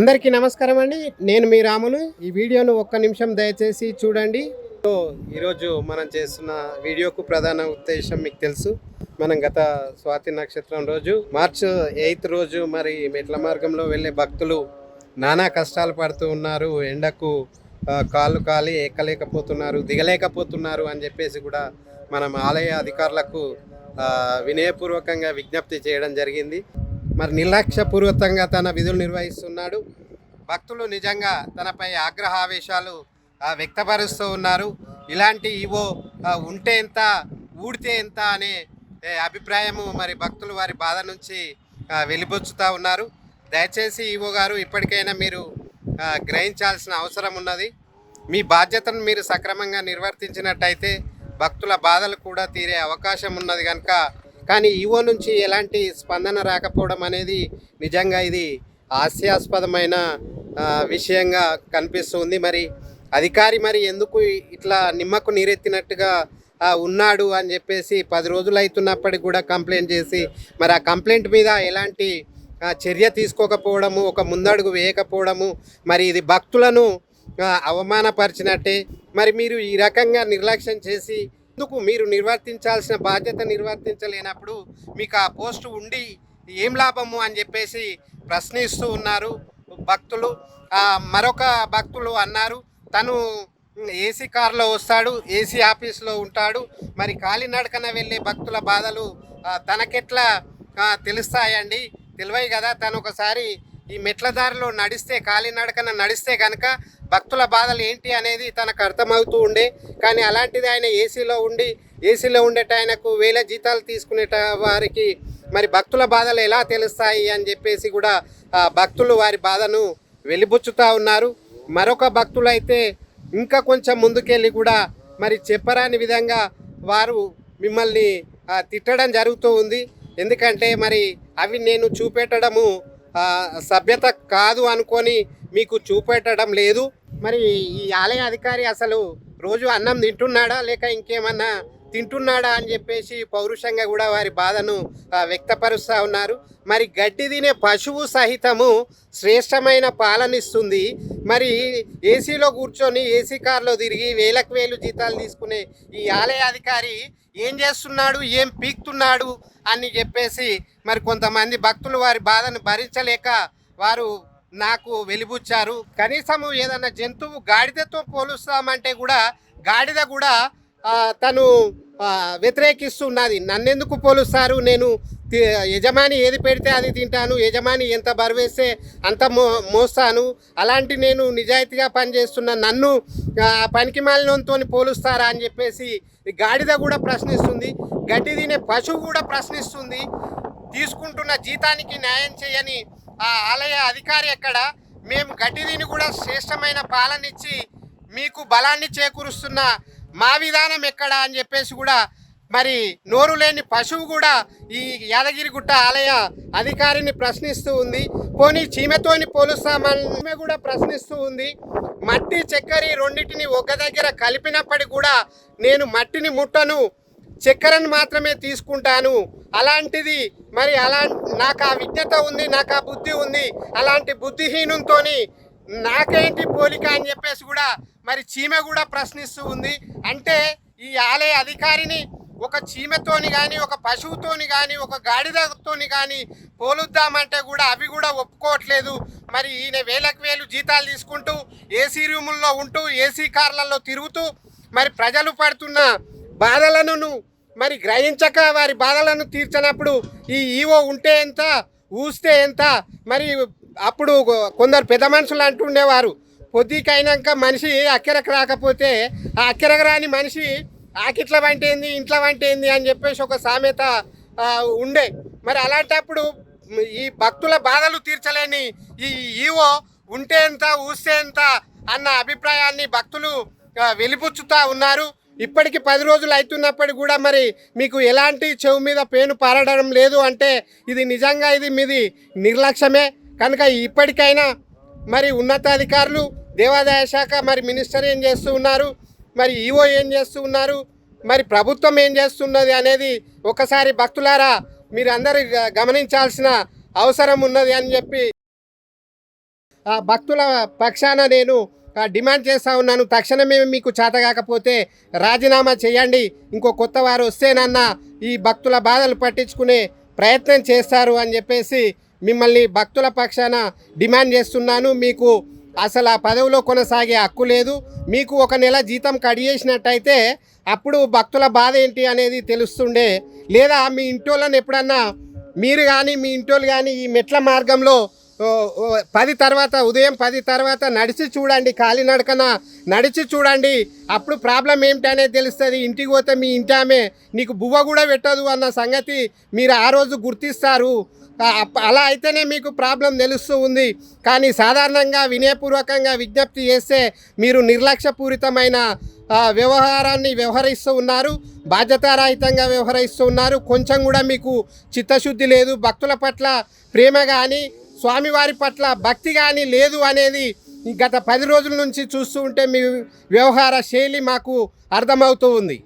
అందరికీ నమస్కారం అండి. నేను మీ రాములు. ఈ వీడియోను ఒక్క నిమిషం దయచేసి చూడండి. ఈరోజు మనం చేస్తున్న వీడియోకు ప్రధాన ఉద్దేశం మీకు తెలుసు. మనం గత స్వాతి నక్షత్రం రోజు మార్చ్ 8 రోజు మరి మెట్ల మార్గంలో వెళ్ళే భక్తులు నానా కష్టాలు పడుతూ ఉన్నారు. ఎండకు కాళ్ళు కాలి ఎక్కలేకపోతున్నారు, దిగలేకపోతున్నారు అని చెప్పేసి కూడా మనం ఆలయ అధికారులకు వినయపూర్వకంగా విజ్ఞప్తి చేయడం జరిగింది. మరి నిర్లక్ష్యపూర్వకంగా తన విధులు నిర్వహిస్తున్నాడు. భక్తులు నిజంగా తనపై ఆగ్రహావేశాలు వ్యక్తపరుస్తూ ఉన్నారు. ఇలాంటి ఈవో ఉంటే ఎంత ఊడితే ఎంత అనే అభిప్రాయము మరి భక్తులు వారి బాధ నుంచి వెలిబొచ్చుతూ ఉన్నారు. దయచేసి ఈవో గారు ఇప్పటికైనా మీరు గ్రహించాల్సిన అవసరం ఉన్నది. మీ బాధ్యతను మీరు సక్రమంగా నిర్వర్తించినట్టయితే భక్తుల బాధలు కూడా తీరే అవకాశం ఉన్నది కనుక. కానీ ఈవో నుంచి ఎలాంటి స్పందన రాకపోవడం అనేది నిజంగా ఇది హాస్యాస్పదమైన విషయంగా కనిపిస్తుంది. మరి అధికారి మరి ఎందుకు ఇట్లా నిమ్మకు నీరెత్తినట్టుగా ఉన్నాడు అని చెప్పేసి 10 రోజులు అవుతున్నప్పటికి కూడా కంప్లైంట్ చేసి మరి ఆ కంప్లైంట్ మీద ఎలాంటి చర్య తీసుకోకపోవడము, ఒక ముందడుగు వేయకపోవడము, మరి ఇది భక్తులను అవమానపరిచినట్టే. మరి మీరు ఈ రకంగా నిర్లక్ష్యం చేసి మీరు నిర్వర్తించాల్సిన బాధ్యత నిర్వర్తించలేనప్పుడు మీకు ఆ పోస్టు ఉండి ఏం లాభము అని చెప్పేసి ప్రశ్నిస్తూ ఉన్నారు భక్తులు. మరొక భక్తులు అన్నారు, తను ఏసీ కార్లో వస్తాడు, ఏసీ ఆఫీస్లో ఉంటాడు, మరి కాలినడకన వెళ్ళే భక్తుల బాధలు తనకెట్లా తెలుస్తాయండి? తెలివై కదా. తను ఒకసారి ఈ మెట్ల దారిలో నడిస్తే, కాలినడకన నడిస్తే కనుక భక్తుల బాధలు ఏంటి అనేది తనకు అర్థమవుతూ ఉండే. కానీ అలాంటిది ఆయన ఏసీలో ఉండేట ఆయనకు వేల జీతాలు తీసుకునేట వారికి మరి భక్తుల బాధలు ఎలా తెలుస్తాయి అని చెప్పేసి కూడా భక్తులు వారి బాధను వెలిబుచ్చుతూ ఉన్నారు. మరొక భక్తులు అయితే ఇంకా కొంచెం ముందుకెళ్ళి కూడా మరి చెప్పరాని విధంగా వారు మిమ్మల్ని తిట్టడం జరుగుతూ ఉంది. ఎందుకంటే మరి అవి నేను చూపెట్టడము సభ్యత కాదు అనుకొని మీకు చూపెట్టడం లేదు. మరి ఈ ఆలయ అధికారి అసలు రోజు అన్నం తింటున్నాడా లేక ఇంకేమన్నా తింటున్నాడా అని చెప్పేసి పౌరుషంగా కూడా వారి బాధను వ్యక్తపరుస్తూ ఉన్నారు. మరి గడ్డి తినే పశువు సహితము శ్రేష్టమైన పాలనిస్తుంది. మరి ఏసీలో కూర్చొని ఏసీ కార్లో తిరిగి వేలకు వేలు జీతాలు తీసుకునే ఈ ఆలయ అధికారి ఏం చేస్తున్నాడు, ఏం పీక్తున్నాడు అని చెప్పేసి మరి కొంతమంది భక్తులు వారి బాధను భరించలేక వారు నాకు వెలిబుచ్చారు. కనీసము ఏదన్నా జంతువు గాడిదతో పోలుస్తామంటే కూడా గాడిద కూడా తను వ్యతిరేకిస్తున్నది. నన్నెందుకు పోలుస్తారు, నేను యజమాని ఏది పెడితే అది తింటాను, యజమాని ఎంత బరువేస్తే అంత మోస్తాను, అలాంటి నేను నిజాయితీగా పనిచేస్తున్న నన్ను పనికి మాలినంతో పోలుస్తారా అని చెప్పేసి గాడిద కూడా ప్రశ్నిస్తుంది. గడ్డి తినే పశువు కూడా ప్రశ్నిస్తుంది. తీసుకుంటున్న జీతానికి న్యాయం చేయని ఆ ఆలయ అధికారి ఎక్కడ? మేము గడ్డి తిని కూడా శ్రేష్టమైన పాలనిచ్చి మీకు బలాన్ని చేకూరుస్తున్న మా విధానం ఎక్కడ అని చెప్పేసి కూడా మరి నోరు లేని పశువు కూడా ఈ యాదగిరిగుట్ట ఆలయ అధికారిని ప్రశ్నిస్తూ ఉంది. పోనీ చీమెతోని పోలుస్తామని కూడా ప్రశ్నిస్తూ ఉంది. మట్టి చక్కెర రెండింటిని ఒక దగ్గర కలిపినప్పటికీ కూడా నేను మట్టిని ముట్టను, చక్కెరను మాత్రమే తీసుకుంటాను. అలాంటిది మరి నాకు ఆ విజ్ఞత ఉంది, నాకు ఆ బుద్ధి ఉంది, అలాంటి బుద్ధిహీనంతో నాకేంటి పోలిక అని చెప్పేసి కూడా మరి చీమె కూడా ప్రశ్నిస్తూ ఉంది. అంటే ఈ ఆలయ అధికారిని ఒక చీమెతోని కానీ, ఒక పశువుతోని కానీ, ఒక గాడిదతోని కానీ పోలుద్దామంటే కూడా అవి కూడా ఒప్పుకోవట్లేదు. మరి ఈయన వేలకు వేలు జీతాలు తీసుకుంటూ ఏసీ రూముల్లో ఉంటూ ఏసీ కార్లలో తిరుగుతూ మరి ప్రజలు పడుతున్న బాధలను మరి గ్రహించక వారి బాధలను తీర్చినప్పుడు ఈ ఈవో ఉంటే ఎంత, ఊస్తే ఎంత? మరి అప్పుడు కొందరు పెద్ద మనుషులు అంటుండేవారు, పొద్దుకైనాక మనిషి అక్కెరకు రాకపోతే ఆ అక్కెరకు రాని మనిషి ఆకిట్ల వంటేంది, ఇంట్లో వంటేంది అని చెప్పేసి ఒక సామెత ఉండే. మరి అలాంటప్పుడు ఈ భక్తుల బాధలు తీర్చలేని ఈ ఈవో ఉంటే ఎంత, ఊస్తే ఎంత అన్న అభిప్రాయాన్ని భక్తులు వెలిబుచ్చుతూ ఉన్నారు. ఇప్పటికి 10 రోజులు అవుతున్నప్పటికీ కూడా మరి మీకు ఎలాంటి చెవు మీద పేను పారడం లేదు అంటే ఇది నిజంగా ఇది మీది నిర్లక్ష్యమే. కనుక ఇప్పటికైనా మరి ఉన్నతాధికారులు, దేవాదాయ శాఖ, మరి మినిస్టర్ ఏం చేస్తూ ఉన్నారు, మరి ఈవో ఏం చేస్తూ ఉన్నారు, మరి ప్రభుత్వం ఏం చేస్తున్నది అనేది ఒకసారి భక్తులారా మీరు అందరూ గమనించాల్సిన అవసరం ఉన్నది అని చెప్పి భక్తుల పక్షాన నేను డిమాండ్ చేస్తూ ఉన్నాను. తక్షణమే మీకు చేత కాకపోతే రాజీనామా చేయండి, ఇంకో కొత్త వారు వస్తేనన్నా ఈ భక్తుల బాధలు పట్టించుకునే ప్రయత్నం చేస్తారు అని చెప్పేసి మిమ్మల్ని భక్తుల పక్షాన డిమాండ్ చేస్తున్నాను. మీకు అసలు ఆ పదవిలో కొనసాగే హక్కు లేదు. మీకు ఒక నెల జీతం కట్ చేసినట్టయితే అప్పుడు భక్తుల బాధ ఏంటి అనేది తెలుస్తుండే. లేదా మీ ఇంటోళ్ళని ఎప్పుడన్నా మీరు కానీ మీ ఇంటోళ్ళు కానీ ఈ మెట్ల మార్గంలో 10 తర్వాత ఉదయం 10 తర్వాత నడిచి చూడండి, కాలినడకన నడిచి చూడండి. అప్పుడు ప్రాబ్లం ఏమిటి అనేది తెలుస్తుంది. ఇంటికి పోతే మీ ఇంటి ఆమె నీకు బువ్వ కూడా పెట్టదు అన్న సంగతి మీరు ఆ రోజు గుర్తిస్తారు. అలా అయితేనే మీకు ప్రాబ్లం తెలుస్తూ ఉంది. కానీ సాధారణంగా వినయపూర్వకంగా విజ్ఞప్తి చేస్తే మీరు నిర్లక్ష్యపూరితమైన వ్యవహారాన్ని వ్యవహరిస్తూ ఉన్నారు, బాధ్యతారహితంగా వ్యవహరిస్తూ ఉన్నారు. కొంచెం కూడా మీకు చిత్తశుద్ధి లేదు, భక్తుల పట్ల ప్రేమ కానీ స్వామివారి పట్ల భక్తి కానీ లేదు అనేది గత 10 రోజుల నుంచి చూస్తూ ఉంటే మీ వ్యవహార శైలి మాకు అర్థమవుతూ ఉంది.